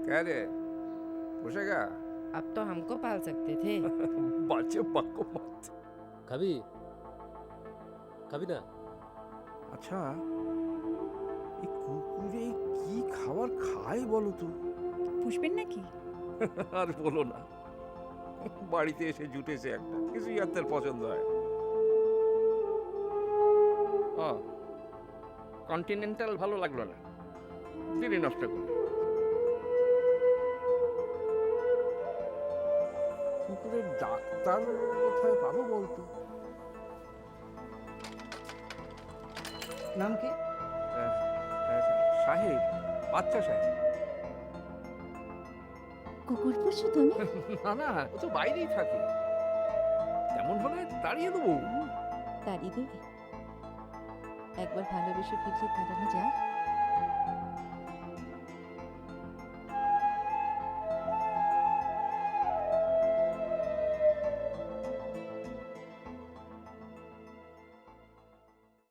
क्या रे पूछेगा? अब तो हमको पाल सकते थे। বাজে বাক্য মত। খাবি খাবি না? আচ্ছা এই কুকুরে কি খাবার খায় বলো তো? পুষবেন নাকি? আর বলো না, বাড়িতে এসে জুটেছে একটা, কিছুই আর তার পছন্দ হয় না। ও কন্টিনেন্টাল ভালো লাগলো না, দিনই নষ্ট করলো। কুকুরের ডাক্তার কোথায় পাবো বলতো? নাম কি? সাহেব, বাচ্চা সাহেব। কুকুর পুষো তুমি? না না, ও তো বাইরেই থাকে, তেমন হলে তাড়িয়ে দেবো। তাড়িয়ে দেবে? একবার ভালোবেসে ফিরলে তাড়ানো যায়?